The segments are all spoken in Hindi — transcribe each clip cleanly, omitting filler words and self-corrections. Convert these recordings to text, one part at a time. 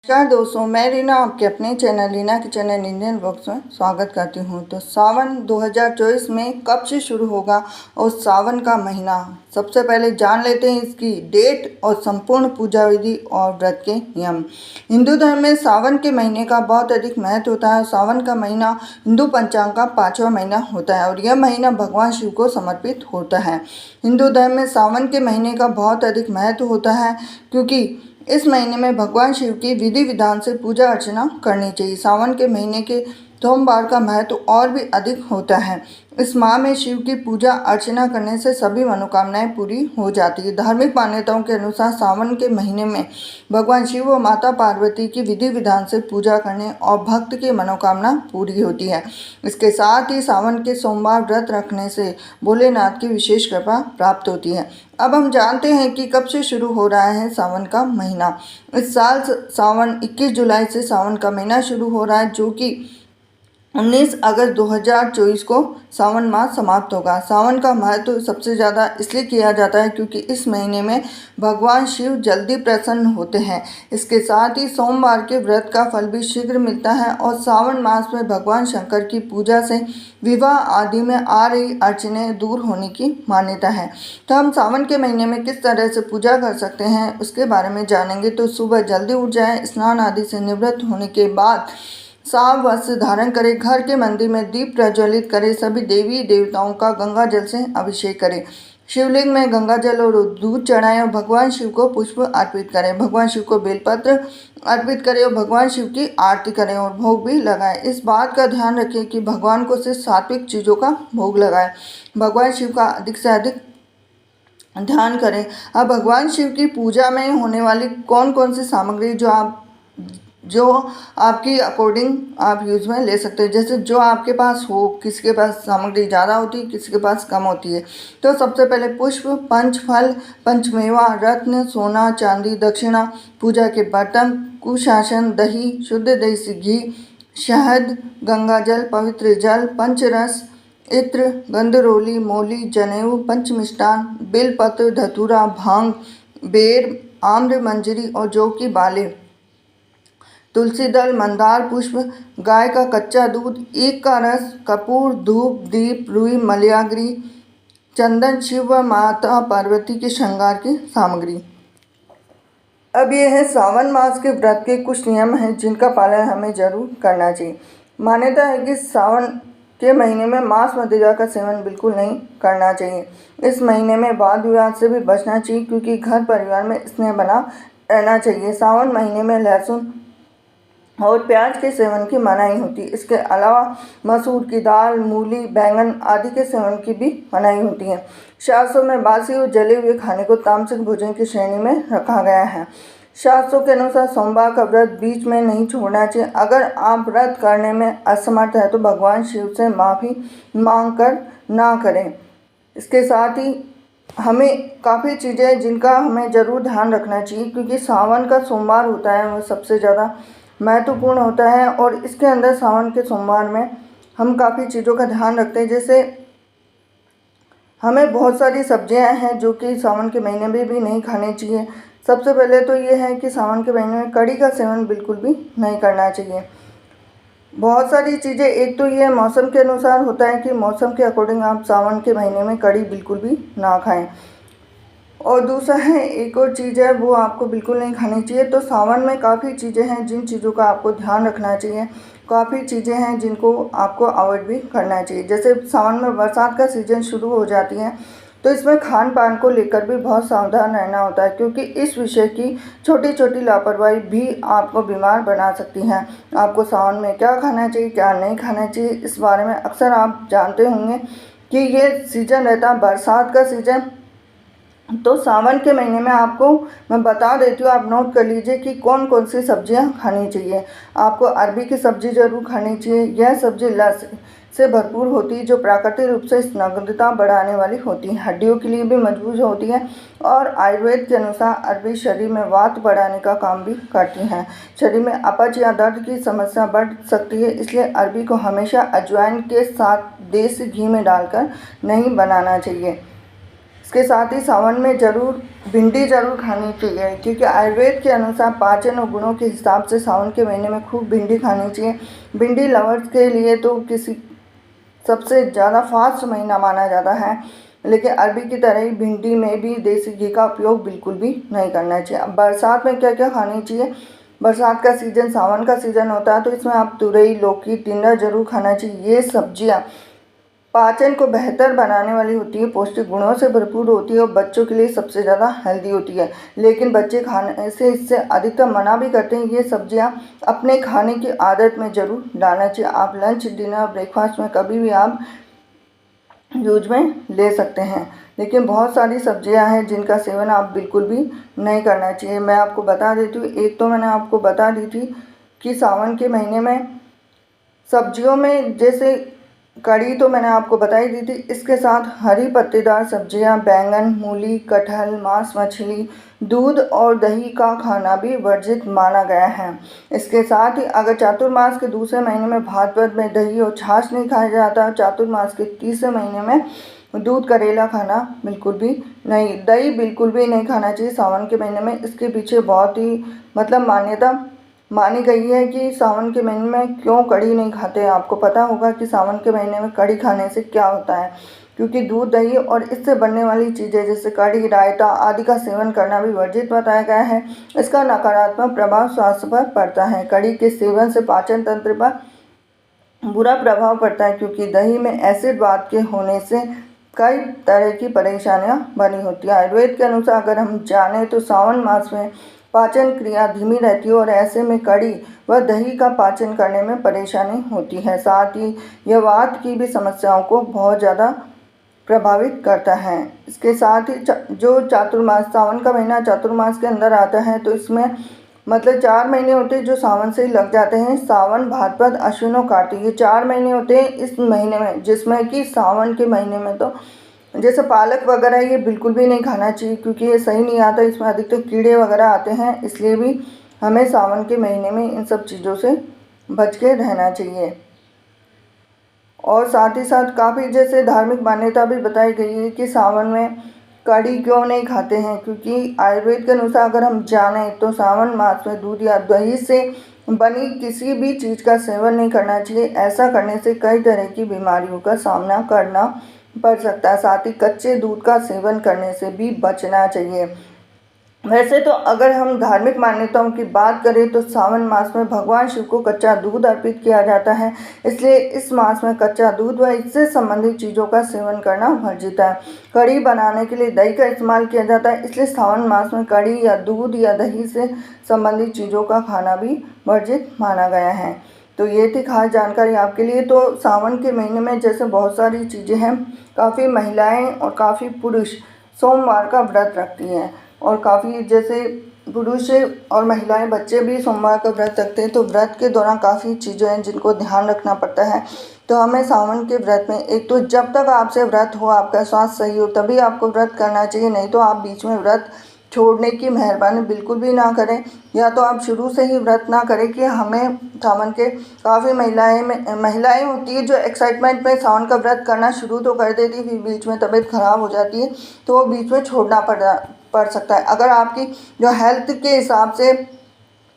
नमस्कार दोस्तों, मैं रीना आपके अपने चैनल रीना के चैनल इंडियन ब्लॉग्स में स्वागत करती हूं। तो सावन 2024 में कब से शुरू होगा और सावन का महीना, सबसे पहले जान लेते हैं इसकी डेट और संपूर्ण पूजा विधि और व्रत के नियम। हिंदू धर्म में सावन के महीने का बहुत अधिक महत्व होता है। सावन का महीना हिंदू पंचांग का 5वां महीना होता है और यह महीना भगवान शिव को समर्पित होता है। हिंदू धर्म में सावन के महीने का बहुत अधिक महत्व होता है क्योंकि इस महीने में भगवान शिव की विधि विधान से पूजा अर्चना करनी चाहिए। सावन के महीने के सोमवार का महत्व और भी अधिक होता है। इस माह में शिव की पूजा अर्चना करने से सभी मनोकामनाएं पूरी हो जाती है। धार्मिक मान्यताओं के अनुसार सावन के महीने में भगवान शिव व माता पार्वती की विधि विधान से पूजा करने और भक्त की मनोकामना पूरी होती है। इसके साथ ही सावन के सोमवार व्रत रखने से भोलेनाथ की विशेष कृपा प्राप्त होती है। अब हम जानते हैं कि कब से शुरू हो रहा है सावन का महीना। इस साल सावन 21 जुलाई से सावन का महीना शुरू हो रहा है, जो कि 19 अगस्त 2024 को सावन माह समाप्त होगा। सावन का महत्व सबसे ज़्यादा इसलिए किया जाता है क्योंकि इस महीने में भगवान शिव जल्दी प्रसन्न होते हैं। इसके साथ ही सोमवार के व्रत का फल भी शीघ्र मिलता है और सावन मास में भगवान शंकर की पूजा से विवाह आदि में आ रही अड़चनें दूर होने की मान्यता है। तो हम सावन के महीने में किस तरह से पूजा कर सकते हैं उसके बारे में जानेंगे। तो सुबह जल्दी उठ जाएं, स्नान आदि से निवृत्त होने के बाद साफ वस्त्र धारण करें, घर के मंदिर में दीप प्रज्वलित करें, सभी देवी देवताओं का गंगा जल से अभिषेक करें, शिवलिंग में गंगा जल और दूध चढ़ाएं और भगवान शिव को पुष्प अर्पित करें। भगवान शिव को बेलपत्र अर्पित करें और भगवान शिव की आरती करें और भोग भी लगाएं। इस बात का ध्यान रखें कि भगवान को सिर्फ सात्विक चीज़ों का भोग लगाएं। भगवान शिव का अधिक से अधिक ध्यान करें। अब भगवान शिव की पूजा में होने वाली कौन कौन सी सामग्री जो आपकी अकॉर्डिंग आप यूज़ में ले सकते हैं, जैसे जो आपके पास हो। किसी के पास सामग्री ज़्यादा होती है, किसी के पास कम होती है। तो सबसे पहले पुष्प, पंचफल, पंचमेवा, रत्न, सोना, चांदी, दक्षिणा, पूजा के बर्तन, कुशासन, दही, शुद्ध देसी घी, शहद, गंगा जल, पवित्र जल, पंचरस, इत्र, गंधरोली, मौली, जनेऊ, पंचमिष्टान, बेलपत्र, धतूरा, भांग, बेर, आम्र, मंजरी और जौ की बालें, तुलसी दल, मंदार पुष्प, गाय का कच्चा दूध, ईख का रस, कपूर, धूप, दीप, रुई, मलयाग्री, चंदन, शिव व माता पार्वती के श्रृंगार की सामग्री। अब ये है सावन मास के व्रत के कुछ नियम हैं जिनका पालन हमें जरूर करना चाहिए। मान्यता है कि सावन के महीने में मांस मदिरा का सेवन बिल्कुल नहीं करना चाहिए। इस महीने में वाद विवाद से भी बचना चाहिए क्योंकि घर परिवार में स्नेह बना रहना चाहिए। सावन महीने में लहसुन और प्याज के सेवन की मनाही होती है। इसके अलावा मसूर की दाल, मूली, बैंगन आदि के सेवन की भी मनाही होती है। शास्त्रों में बासी और जले हुए खाने को तामसिक भोजन की श्रेणी में रखा गया है। शास्त्रों के अनुसार सोमवार का व्रत बीच में नहीं छोड़ना चाहिए। अगर आप व्रत करने में असमर्थ है तो भगवान शिव से माफ़ी मांग कर ना करें। इसके साथ ही हमें काफ़ी चीज़ें जिनका हमें ज़रूर ध्यान रखना चाहिए क्योंकि सावन का सोमवार होता है वो सबसे ज़्यादा महत्वपूर्ण होता है और इसके अंदर सावन के सोमवार में हम काफ़ी चीज़ों का ध्यान रखते हैं। जैसे हमें बहुत सारी सब्जियां हैं जो कि सावन के महीने में भी नहीं खानी चाहिए। सबसे पहले तो ये है कि सावन के महीने में कड़ी का सेवन बिल्कुल भी नहीं करना चाहिए। बहुत सारी चीज़ें, एक तो ये मौसम के अनुसार होता है कि मौसम के अकॉर्डिंग आप सावन के महीने में कड़ी बिल्कुल भी ना खाएं। और दूसरा है, एक और चीज़ है वो आपको बिल्कुल नहीं खानी चाहिए। तो सावन में काफ़ी चीज़ें हैं जिन चीज़ों का आपको ध्यान रखना चाहिए, काफ़ी चीज़ें हैं जिनको आपको अवॉइड भी करना चाहिए। जैसे सावन में बरसात का सीज़न शुरू हो जाती है तो इसमें खान पान को लेकर भी बहुत सावधान रहना होता है क्योंकि इस विषय की छोटी छोटी लापरवाही भी आपको बीमार बना सकती हैं। आपको सावन में क्या खाना चाहिए, क्या नहीं खाना चाहिए, इस बारे में अक्सर आप जानते होंगे कि ये सीज़न रहता है बरसात का सीज़न। तो सावन के महीने में आपको मैं बता देती हूँ, आप नोट कर लीजिए कि कौन कौन सी सब्जियां खानी चाहिए। आपको अरबी की सब्ज़ी ज़रूर खानी चाहिए। यह सब्ज़ी लस से भरपूर होती है जो प्राकृतिक रूप से स्निग्धता बढ़ाने वाली होती है, हड्डियों के लिए भी मजबूत होती है और आयुर्वेद के अनुसार अरबी शरीर में वात बढ़ाने का काम भी करती हैं। शरीर में अपच या दर्द की समस्या बढ़ सकती है, इसलिए अरबी को हमेशा अजवाइन के साथ देसी घी में डालकर नहीं बनाना चाहिए। इसके साथ ही सावन में भिंडी ज़रूर खानी चाहिए, क्योंकि आयुर्वेद के अनुसार पाचन और गुणों के हिसाब से सावन के महीने में खूब भिंडी खानी चाहिए। भिंडी लवर्स के लिए तो सबसे ज़्यादा फास्ट महीना माना जाता है, लेकिन अरबी की तरह ही भिंडी में भी देसी घी का उपयोग बिल्कुल भी नहीं करना चाहिए। अब बरसात में क्या क्या खानी चाहिए? बरसात का सीज़न सावन का सीज़न होता है, तो इसमें आप तुरई, लौकी, टिंडा जरूर खाना चाहिए। ये सब्जियाँ पाचन को बेहतर बनाने वाली होती है, पौष्टिक गुणों से भरपूर होती है और बच्चों के लिए सबसे ज़्यादा हेल्दी होती है। लेकिन बच्चे खाने से इससे अधिकतर मना भी करते हैं। ये सब्जियां अपने खाने की आदत में ज़रूर डालना चाहिए। आप लंच, डिनर, ब्रेकफास्ट में कभी भी आप यूज में ले सकते हैं, लेकिन बहुत सारी सब्जियां हैं जिनका सेवन आप बिल्कुल भी नहीं करना चाहिए। मैं आपको बता देती हूँ, एक तो मैंने आपको बता दी थी कि सावन के महीने में सब्जियों में जैसे कड़ी तो मैंने आपको बताई दी थी। इसके साथ हरी पत्तेदार सब्जियां, बैंगन, मूली, कटहल, मांस, मछली, दूध और दही का खाना भी वर्जित माना गया है। इसके साथ ही अगर चातुर्मास के दूसरे महीने में भाद्रपद में दही और छाछ नहीं खाया जाता, चातुर्मास के तीसरे महीने में दूध, करेला खाना बिल्कुल भी नहीं, दही बिल्कुल भी नहीं खाना चाहिए सावन के महीने में। इसके पीछे बहुत ही मान्यता मानी गई है कि सावन के महीने में क्यों कढ़ी नहीं खाते। आपको पता होगा कि सावन के महीने में कढ़ी खाने से क्या होता है, क्योंकि दूध, दही और इससे बनने वाली चीज़ें जैसे कढ़ी, रायता आदि का सेवन करना भी वर्जित बताया गया है। इसका नकारात्मक प्रभाव स्वास्थ्य पर पड़ता है। कढ़ी के सेवन से पाचन तंत्र पर बुरा प्रभाव पड़ता है, क्योंकि दही में एसिड वात के होने से कई तरह की परेशानियां बनी होती है। आयुर्वेद के अनुसार अगर हम जाने तो सावन मास में पाचन क्रिया धीमी रहती है और ऐसे में कड़ी व दही का पाचन करने में परेशानी होती है। साथ ही यह वात की भी समस्याओं को बहुत ज़्यादा प्रभावित करता है। इसके साथ ही जो चातुर्मास, सावन का महीना चातुर्मास के अंदर आता है, तो इसमें 4 महीने होते हैं जो सावन से ही लग जाते हैं। सावन, भाद्रपद, आश्विन और कार्तिक, ये 4 महीने होते हैं इस महीने में, जिसमें कि सावन के महीने में तो जैसे पालक वगैरह ये बिल्कुल भी नहीं खाना चाहिए, क्योंकि ये सही नहीं आता, इसमें अधिकतर कीड़े वगैरह आते हैं। इसलिए भी हमें सावन के महीने में इन सब चीज़ों से बच के रहना चाहिए। और साथ ही साथ काफ़ी जैसे धार्मिक मान्यता भी बताई गई है कि सावन में कढ़ी क्यों नहीं खाते हैं, क्योंकि आयुर्वेद के अनुसार अगर हम जाने तो सावन मास में दूध या दही से बनी किसी भी चीज़ का सेवन नहीं करना चाहिए। ऐसा करने से कई तरह की बीमारियों का सामना करना पड़ सकता है। साथ ही कच्चे दूध का सेवन करने से भी बचना चाहिए। वैसे तो अगर हम धार्मिक मान्यताओं की बात करें तो सावन मास में भगवान शिव को कच्चा दूध अर्पित किया जाता है, इसलिए इस मास में कच्चा दूध व इससे संबंधित चीज़ों का सेवन करना वर्जित है। कढ़ी बनाने के लिए दही का इस्तेमाल किया जाता है, इसलिए सावन मास में कढ़ी या दूध या दही से संबंधित चीज़ों का खाना भी वर्जित माना गया है। तो ये थी खास जानकारी आपके लिए। तो सावन के महीने में जैसे बहुत सारी चीज़ें हैं, काफ़ी महिलाएं और काफ़ी पुरुष सोमवार का व्रत रखती हैं, और काफ़ी जैसे पुरुष और महिलाएं, बच्चे भी सोमवार का व्रत रखते हैं। तो व्रत के दौरान काफ़ी चीज़ें हैं जिनको ध्यान रखना पड़ता है। तो हमें सावन के व्रत में एक तो जब तक आपसे व्रत हो, आपका स्वास्थ्य सही हो, तभी आपको व्रत करना चाहिए, नहीं तो आप बीच में व्रत छोड़ने की मेहरबानी बिल्कुल भी ना करें। या तो आप शुरू से ही व्रत ना करें कि हमें सावन के काफ़ी महिलाएं होती है जो एक्साइटमेंट में सावन का व्रत करना शुरू तो कर देती है, फिर बीच में तबीयत खराब हो जाती है तो वो बीच में छोड़ना पड़ सकता है। अगर आपकी जो हेल्थ के हिसाब से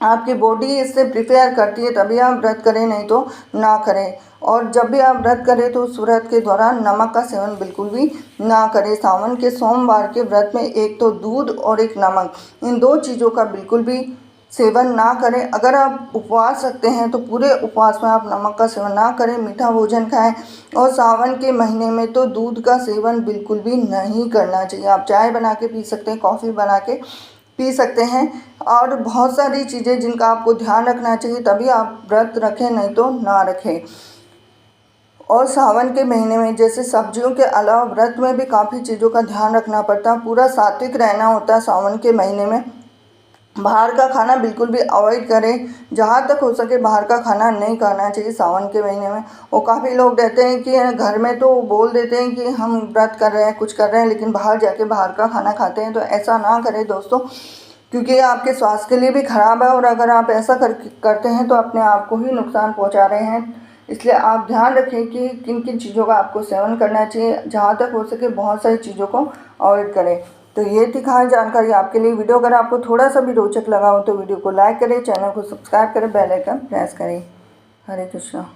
आपकी बॉडी इससे प्रिपेयर करती है तभी आप व्रत करें, नहीं तो ना करें। और जब भी आप व्रत करें तो उस व्रत के दौरान नमक का सेवन बिल्कुल भी ना करें। सावन के सोमवार के व्रत में एक तो दूध और एक नमक, इन 2 चीज़ों का बिल्कुल भी सेवन ना करें। अगर आप उपवास रखते हैं तो पूरे उपवास में आप नमक का सेवन ना करें, मीठा भोजन खाएं। और सावन के महीने में तो दूध का सेवन बिल्कुल भी नहीं करना चाहिए। आप चाय बना के पी सकते हैं, कॉफ़ी बना के पी सकते हैं, और बहुत सारी चीज़ें जिनका आपको ध्यान रखना चाहिए, तभी आप व्रत रखें, नहीं तो ना रखें। और सावन के महीने में जैसे सब्जियों के अलावा व्रत में भी काफ़ी चीज़ों का ध्यान रखना पड़ता है। पूरा सात्विक रहना होता है सावन के महीने में। बाहर का खाना बिल्कुल भी अवॉइड करें, जहाँ तक हो सके बाहर का खाना नहीं खाना चाहिए सावन के महीने में। और काफ़ी लोग रहते हैं कि घर में तो बोल देते हैं कि हम व्रत कर रहे हैं, कुछ कर रहे हैं, लेकिन बाहर जाके बाहर का खाना खाते हैं। तो ऐसा ना करें दोस्तों, क्योंकि ये आपके स्वास्थ्य के लिए भी ख़राब है, और अगर आप ऐसा करते हैं तो अपने आप को ही नुकसान पहुँचा रहे हैं। इसलिए आप ध्यान रखें कि किन किन चीज़ों का आपको सेवन करना चाहिए। जहाँ तक हो सके बहुत सारी चीज़ों को अवॉइड करें। तो ये थी खास जानकारी आपके लिए। वीडियो अगर आपको थोड़ा सा भी रोचक लगा हो तो वीडियो को लाइक करें, चैनल को सब्सक्राइब करें, बेल आइकन प्रेस करें। हरे कृष्णा।